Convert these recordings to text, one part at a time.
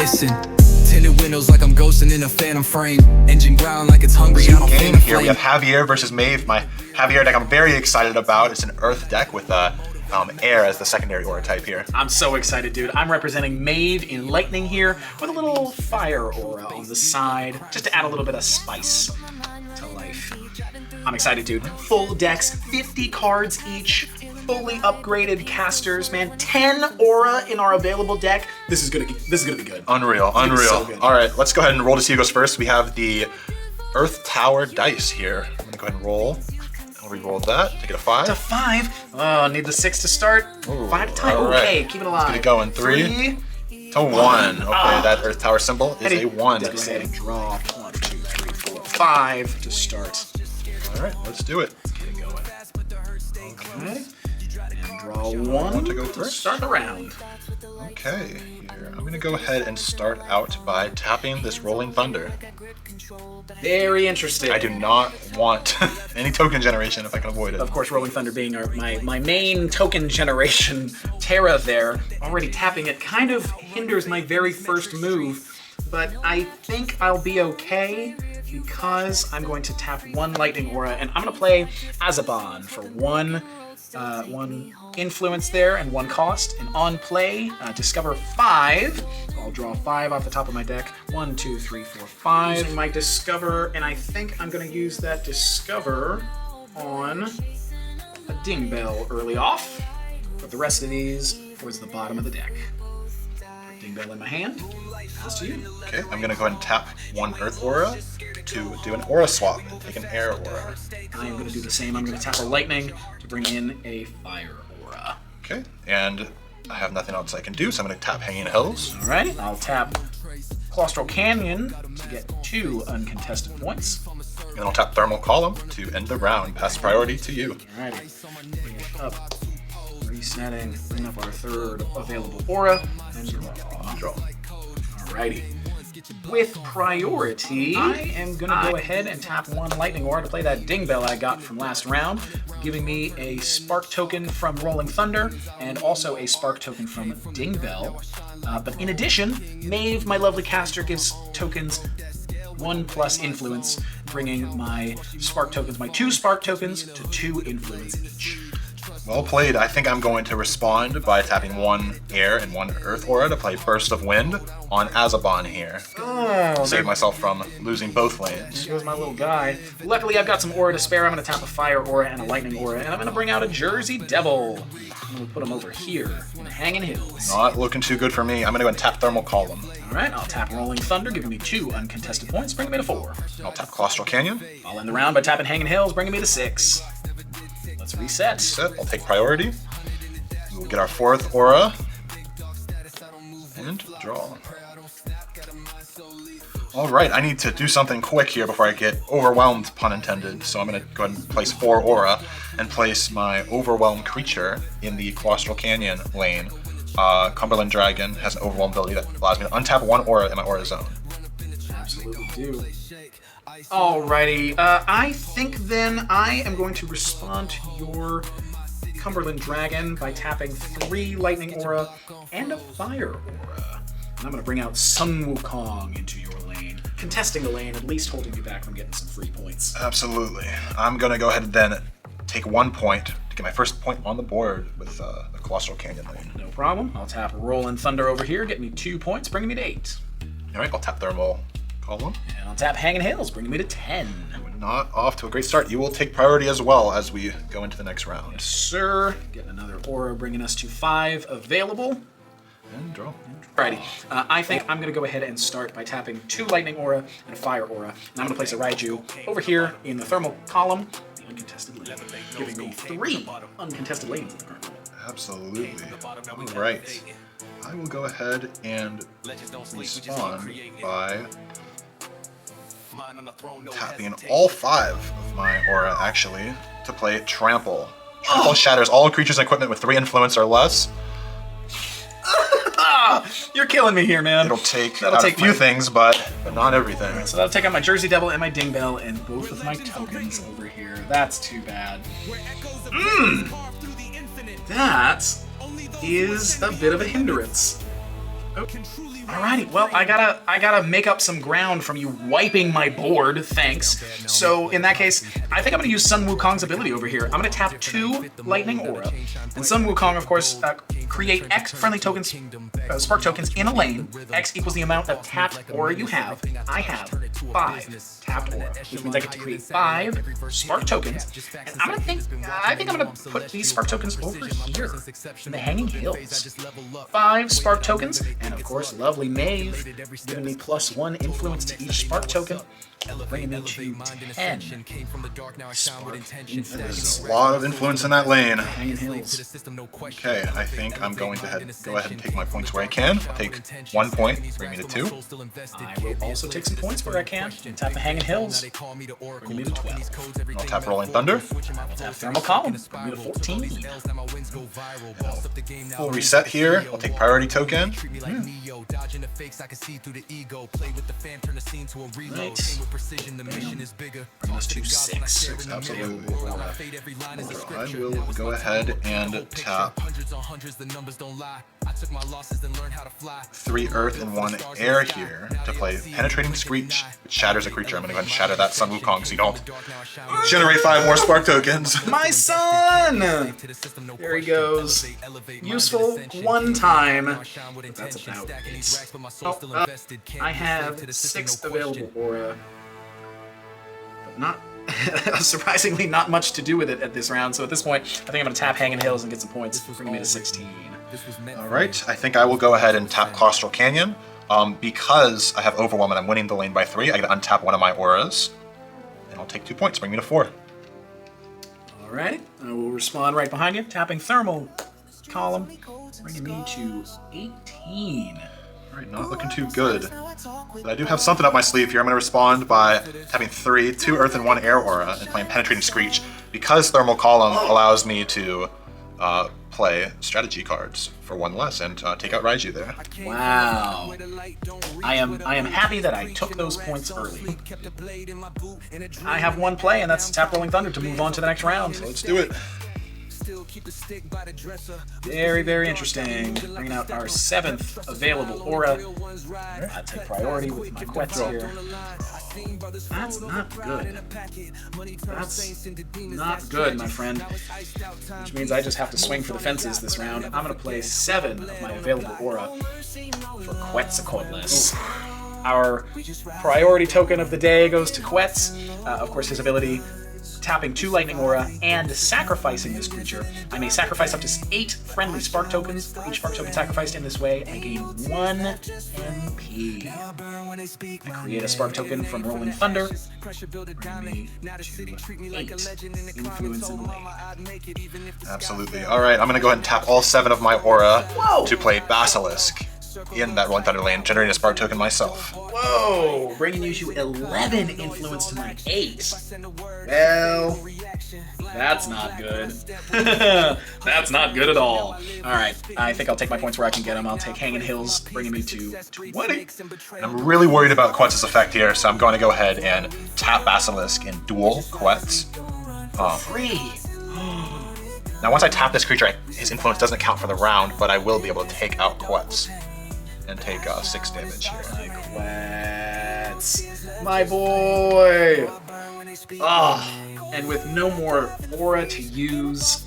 missing. Tinted windows like I'm ghosting in a phantom frame. Engine ground like it's hungry. I don't Game fan here, we have Javier versus Maeve. My Javier deck I'm very excited about. It's an Earth deck with air as the secondary aura type here. I'm so excited, dude. I'm representing Maeve in Lightning here with a little fire aura on the side, just to add a little bit of spice to life. I'm excited, dude. Full decks, 50 cards each, fully upgraded casters, man. 10 aura in our available deck. This is gonna be good. Unreal, unreal. So good. All right, let's go ahead and roll to see who goes first. We have the Earth Tower dice here. I'm gonna go ahead and roll. I'll re-roll that to get a 5. To 5. Oh, need the 6 to start. Ooh, 5 to tie. all right. Okay, keep it alive. Let's get it going. 3 to 1. Okay, that Earth Tower symbol is a 1. Devastating. Draw 1, 2, 3, 4, 5 to start. All right, let's do it. Let's get it going. Okay. And draw 1 to go to first? start the round. Okay, here. I'm gonna go ahead and start out by tapping this Rolling Thunder. Very interesting. I do not want any token generation if I can avoid it. Of course, Rolling Thunder being my main token generation Terra there, already tapping it kind of hinders my very first move, but I think I'll be okay because I'm going to tap 1 Lightning Aura, and I'm going to play Azabon for 1 influence there and 1 cost. And on play, discover 5. I'll draw 5 off the top of my deck. 1, 2, 3, 4, 5. Using my discover, and I think I'm going to use that discover on a Ding Bell early off. Put the rest of these towards the bottom of the deck. Put Ding Bell in my hand. Pass to you. Okay, I'm gonna go ahead and tap 1 Earth Aura to do an Aura swap and take an Air Aura. I am going to do the same. I'm going to tap a Lightning to bring in a Fire Aura. Okay, and I have nothing else I can do, so I'm gonna tap Hanging Hills. All right, I'll tap Claustral Canyon to get 2 uncontested points. And I'll tap Thermal Column to end the round. Pass priority to you. Alrighty, bring it up, resetting, bring up our 3rd available aura, and draw. Alrighty. With priority, I am gonna go ahead and tap 1 Lightning Aura to play that Ding Bell I got from last round, giving me a Spark token from Rolling Thunder, and also a Spark token from Ding Bell. But in addition, Maeve, my lovely caster, gives tokens 1+ influence, bringing my Spark tokens, my 2 Spark tokens, to 2 influence each. Well played. I think I'm going to respond by tapping 1 Air and 1 Earth Aura to play Burst of Wind on Azabon here. Oh, Save myself from losing both lanes. There goes my little guy. Luckily, I've got some aura to spare. I'm going to tap a Fire Aura and a Lightning Aura, and I'm going to bring out a Jersey Devil. I'm going to put him over here in Hanging Hills. Not looking too good for me. I'm going to go and tap Thermal Column. All right, I'll tap Rolling Thunder, giving me 2 uncontested points, bringing me to 4. I'll tap Claustral Canyon. I'll end the round by tapping Hanging Hills, bringing me to 6. Let's reset. I'll take priority. We'll get our 4th aura. And draw. Alright, I need to do something quick here before I get overwhelmed, pun intended. So I'm going to go ahead and place 4 aura and place my overwhelmed creature in the Claustral Canyon lane. Cumberland Dragon has an overwhelm ability that allows me to untap 1 aura in my aura zone. Absolutely do. Alrighty, I think then I am going to respond to your Cumberland Dragon by tapping 3 Lightning Aura and a Fire Aura. And I'm going to bring out Sun Wukong into your lane, contesting the lane, at least holding me back from getting some free points. Absolutely. I'm going to go ahead and then take 1 point to get my first point on the board with the Colossal Canyon lane. No problem. I'll tap Rolling Thunder over here, get me 2 points, bringing me to 8. Alright, I'll tap Thermal Column. And I'll tap Hanging Hills, bringing me to 10. Not off to a great start. You will take priority as well as we go into the next round. Yes, sir. Getting another aura, bringing us to 5 available. And draw. Alrighty. I think I'm going to go ahead and start by tapping 2 Lightning Aura and a Fire Aura. And I'm going to place a Raiju over here in the Thermal Column, the uncontested lane, giving me 3 uncontested lanes in the current moment. Absolutely. Alright. I will go ahead and respond by tapping all 5 of my aura, actually, to play Trample. Trample shatters all creatures and equipment with 3 influence or less. You're killing me here, man. It'll take a few things, but not everything. So that'll take out my Jersey Devil and my Ding Bell and both of my tokens over here. That's too bad. That is a bit of a hindrance. Okay. Alrighty, well, I gotta make up some ground from you wiping my board, thanks. So in that case, I think I'm gonna use Sun Wukong's ability over here. I'm gonna tap 2 Lightning Aura, and Sun Wukong, of course, create X friendly tokens, spark tokens in a lane. X equals the amount of tapped aura you have. I have 5 tapped aura, which means I get to create 5 spark tokens. And I think I'm gonna put these spark tokens over here in the Hanging Hills. 5 spark tokens, and of course, lovely Maeve giving me +1 influence to each spark token, bringing me to 10 spark influence. There's a lot of influence in that lane. Hanging Hills. Okay, I think I'm going to go ahead and take my points where I can. I'll take 1 point, bring me to 2. I will also take some points where I can and tap the Hanging Hills, bring me to 12. I'll tap Rolling Thunder. I'll tap Thermal Column, bring me to 14. Full reset here. I'll take Priority Token. Right. Bring us to 6. Absolutely. I will go ahead and tap 3 Earth and 1 Air here to play Penetrating Screech, which shatters a creature. I'm going to go ahead and shatter that Sun Wukong so you don't generate 5 more spark tokens. My son! There he goes. Useful 1 time. That's about it. Oh, I have 6 available aura, but not surprisingly not much to do with it at this round. So at this point, I think I'm going to tap Hanging Hills and get some points, bringing me to 16. All right, I think I will go ahead and tap Claustral Canyon. Because I have Overwhelm and I'm winning the lane by 3, I get to untap one of my auras, and I'll take 2 points, bring me to 4. Alright, I will respond right behind you, tapping Thermal Column, bringing me to 18. Alright, not looking too good. But I do have something up my sleeve here. I'm going to respond by tapping 2 Earth and 1 Air aura and playing Penetrating Screech. Because Thermal Column allows me to play strategy cards for 1 less and take out Raiju there. Wow. I am happy that I took those points early. I have 1 play, and that's tap Rolling Thunder to move on to the next round. Let's do it. Very, very interesting. Bringing out our 7th available aura. I take priority with my Quetz here. That's not good. That's not good, my friend. Which means I just have to swing for the fences this round. I'm going to play 7 of my available aura for Quetzalcoatlus. Our priority token of the day goes to Quetz. Of course, his ability, tapping 2 Lightning Aura and sacrificing this creature. I may sacrifice up to 8 friendly spark tokens. For each spark token sacrificed in this way, I gain 1 MP. I create a spark token from Rolling Thunder. Bring me to 8 influence in lane. Absolutely. Alright, I'm going to go ahead and tap all 7 of my aura Whoa. to play Basilisk in that Rolling Thunder lane, generating a spark token myself. Whoa! Bringing you to 11 influence to my 8. Well, that's not good. That's not good at all. Alright, I think I'll take my points where I can get them. I'll take Hanging Hills, bringing me to 20. I'm really worried about Quetz's effect here, so I'm going to go ahead and tap Basilisk and dual Quetz. Free! Now once I tap this creature, his influence doesn't count for the round, but I will be able to take out Quetz and take 6 damage here. My Quetz. My boy! Ah, and with no more aura to use,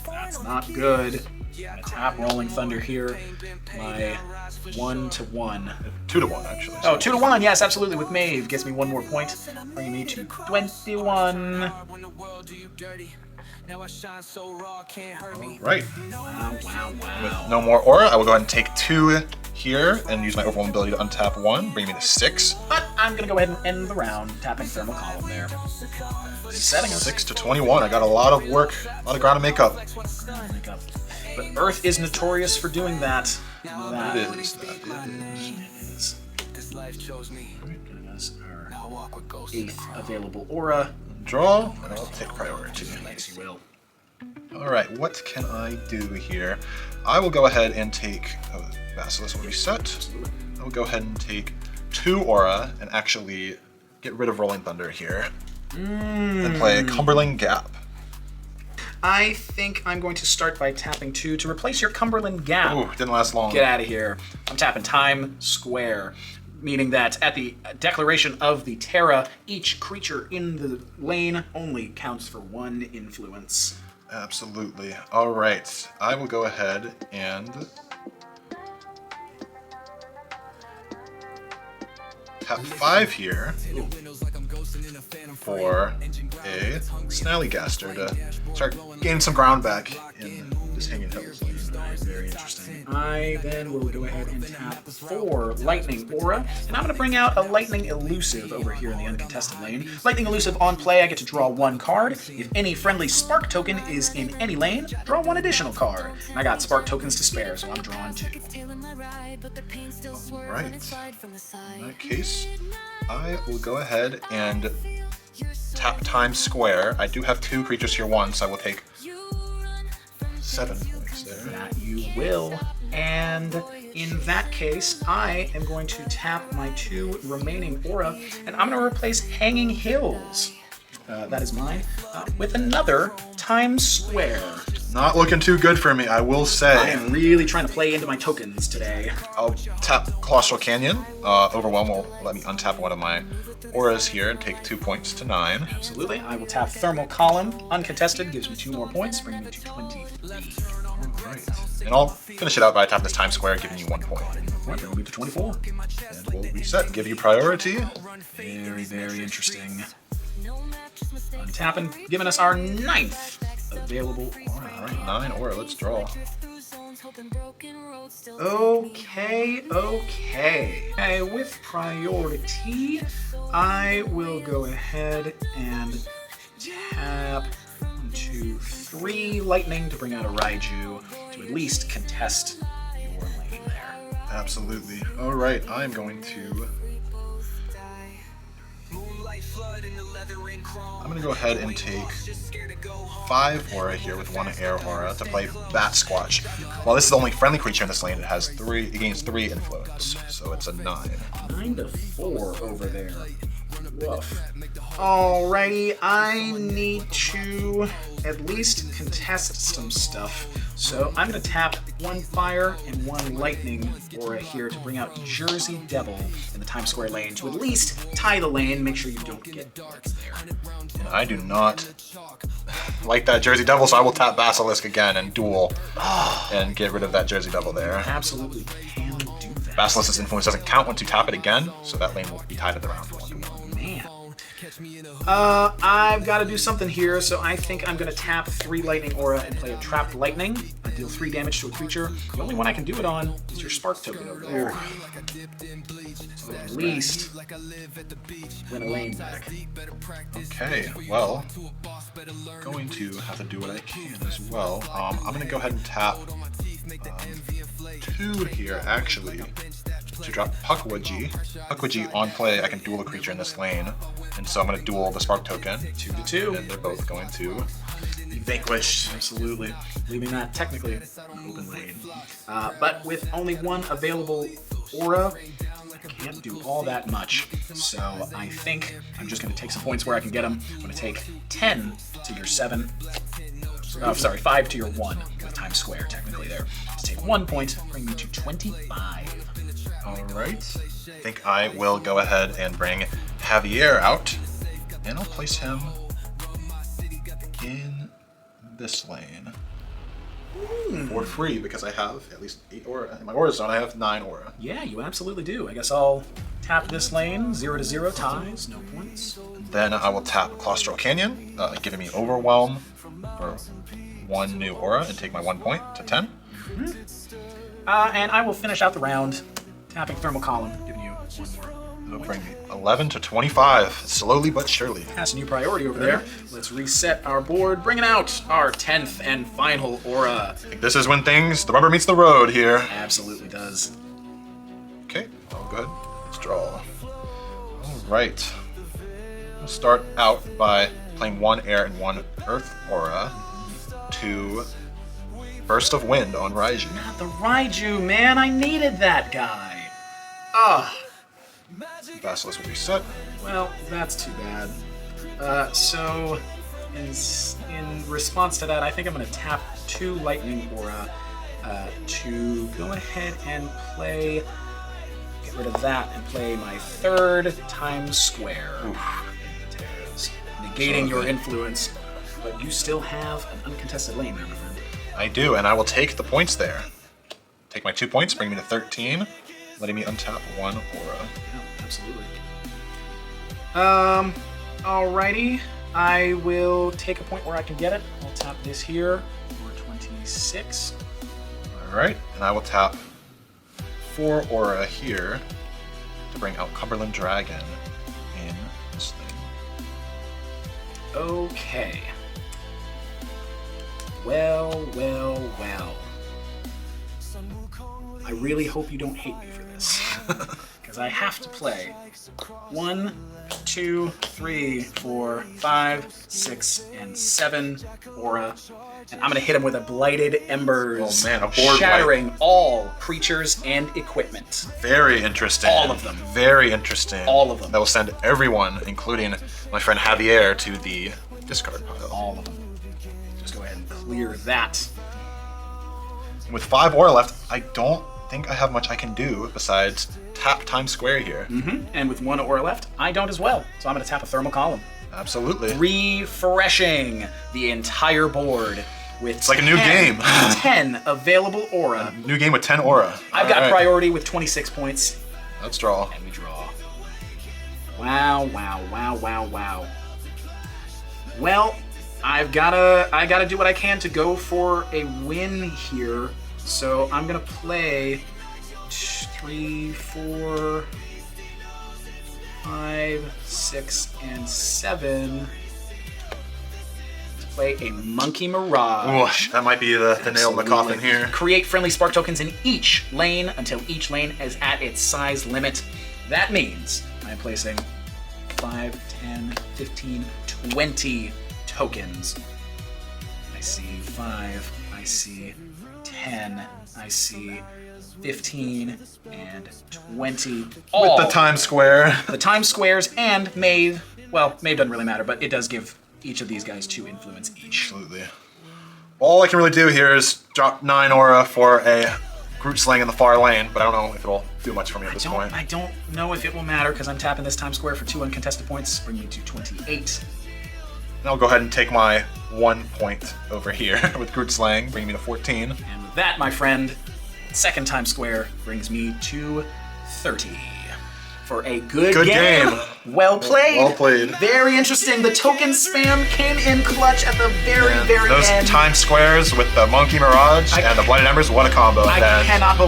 that's not good. I'm gonna tap Rolling Thunder here. My 1-1. 2-1 actually. Oh, 2-1, yes, absolutely. With Maeve, gets me 1 more point, bringing me to 21. Right. Wow. With no more aura, I will go ahead and take 2 here and use my Overwhelm ability to untap 1, bring me to 6. But I'm gonna go ahead and end the round, tapping Thermal Column there. Setting us 6 to 21. I got a lot of work, a lot of ground to make up. But Earth is notorious for doing that. That it is. Our 8th available aura. Draw, and I'll take priority. Yes, you will. Alright, what can I do here? I will go ahead and take Basilisk will reset. I will go ahead and take 2 aura and actually get rid of Rolling Thunder here. And play Cumberland Gap. I think I'm going to start by tapping 2 to replace your Cumberland Gap. Ooh, didn't last long. Get out of here. I'm tapping Time Square, meaning that at the declaration of the Terra, each creature in the lane only counts for 1 influence. Absolutely. All right, I will go ahead and tap 5 here for a Snallygaster to start gaining some ground back in this Hanging Hills. Very interesting. I then will go ahead and tap 4 Lightning Aura, and I'm going to bring out a Lightning Elusive over here in the uncontested lane. Lightning Elusive on play, I get to draw 1 card. If any friendly Spark token is in any lane, draw 1 additional card. And I got Spark tokens to spare, so I'm drawing 2. Right. In that case, I will go ahead and tap Time Square. I do have 2 creatures here once, so I will take 7 points there. That you will. And in that case, I am going to tap my 2 remaining aura, and I'm going to replace Hanging Hills. That is mine. With another Time Square. Not looking too good for me, I will say. I am really trying to play into my tokens today. I'll tap Colossal Canyon. Overwhelm will let me untap one of my auras here and take 2 points to 9. Absolutely. I will tap Thermal Column. Uncontested gives me 2 more points, bringing me to 23. Right. And I'll finish it out by tapping this Time Square, giving you 1 point. Bringing me to 24. And we'll reset and give you priority. Very, very interesting. Untapping, giving us our 9th available aura. All right, 9 aura, let's draw. Okay. With priority, I will go ahead and tap 1, 2, 3 lightning to bring out a Raiju to at least contest your lane there. Absolutely. All right, I'm going to go ahead and take 5 aura here with 1 air aura to play Bat Squatch. While this is the only friendly creature in this lane, it gains 3 influence, so it's a 9. 9 to 4 over there. Woof. Alrighty, I need to at least contest some stuff. So I'm going to tap 1 fire and 1 lightning aura here to bring out Jersey Devil in the Times Square lane to at least tie the lane, make sure you don't get dark there. And I do not like that Jersey Devil, so I will tap Basilisk again and duel and get rid of that Jersey Devil there. Absolutely can do that. Basilisk's influence doesn't count once you tap it again, so that lane will be tied at the round 1 to 1. Man. I've got to do something here, so I think I'm going to tap 3 Lightning Aura and play a Trapped Lightning. I deal 3 damage to a creature. The only one I can do it on is your Spark token over there. So at least win a lane back. Okay, well, going to have to do what I can as well. I'm going to go ahead and tap 2 here, actually, to drop Pukwudgie. Pukwudgie on play, I can duel a creature in this lane, and so I'm going to duel the Spark token. 2 to 2. And they're both going to be vanquished. Absolutely. Leaving that technically an open lane. But with only 1 available aura, I can't do all that much. So I think I'm just going to take some points where I can get them. I'm going to take 10 to your 7. Oh, sorry, 5 to your 1 with Times Square technically there. To take 1 point, bring me to 25. Alright. I think I will go ahead and bring Javier out, and I'll place him in this lane for free because I have at least 8 aura. In my aura zone, I have 9 aura. Yeah, you absolutely do. I guess I'll tap this lane, 0 to 0 ties, no points. Then I will tap Colossal Canyon, giving me Overwhelm for 1 new aura and take my 1 point to 10. And I will finish out the round tapping Thermal Column, giving you 1 more. That'll bring me 11 to 25, slowly but surely. That's a new priority over there. Let's reset our board, bringing out our 10th and final aura. I think this is when the rubber meets the road here. Absolutely does. Okay, all good. Let's draw. All right. We'll start out by playing 1 air and 1 earth aura to Burst of Wind on Raiju. Not the Raiju, man. I needed that guy. Ah. Basilisk will reset. Well, that's too bad. So in response to that, I think I'm going to tap 2 Lightning Aura to go ahead and play. Get rid of that and play my 3rd Time Square. Negating your influence, but you still have an uncontested lane there, my friend. I do, and I will take the points there. Take my 2 points, bring me to 13, letting me untap 1 aura. Yeah, absolutely. Alrighty. I will take a point where I can get it. I'll tap this here for 26. Alright, and I will tap 4 aura here to bring out Cumberland Dragon in this thing. Okay. Well. I really hope you don't hate me for this. Because I have to play 1, 2, 3, 4, 5, 6, and 7 aura. And I'm going to hit him with a Blighted Embers. Oh man, a board shattering wipe. all creatures and equipment. Very interesting. All of them. Very interesting. All of them. That will send everyone, including my friend Javier, to the discard pile. All of them. Just go ahead and clear that. With 5 aura left, I don't think I have much I can do besides tap Times Square here. And with 1 aura left, I don't as well. So I'm going to tap a Thermal Column. Absolutely. Refreshing the entire board with It's like a new game. 10 available aura. New game with 10 aura. I've got Alright. priority with 26 points. Let's draw. And we draw. Wow. Well, I gotta do what I can to go for a win here. So I'm gonna play 3, 4, 5, 6, and 7. To play a Monkey Mirage. Ooh, that might be the nail in the coffin here. Create friendly spark tokens in each lane until each lane is at its size limit. That means I'm placing 5, 10, 15, 20 tokens. I see 5, I see 10, I see 15, and 20. All With the Times Square. the Time Squares and Maeve. Well, Maeve doesn't really matter, but it does give each of these guys 2 influence each. Absolutely. All I can really do here is drop 9 aura for a Groot Slang in the far lane, but I don't know if it'll do much for me at this point. I don't know if it will matter because I'm tapping this Time Square for 2 uncontested points, bringing you to 28. And I'll go ahead and take my 1 point over here with Groot Slang, bringing me to 14. And with that, my friend, second Time Square brings me to 30. For a good game. Well played. Well played. Very interesting. The token spam came in clutch at the very Those end. Times Squares with the Monkey Mirage and the Blighted Embers, what a combo. I cannot believe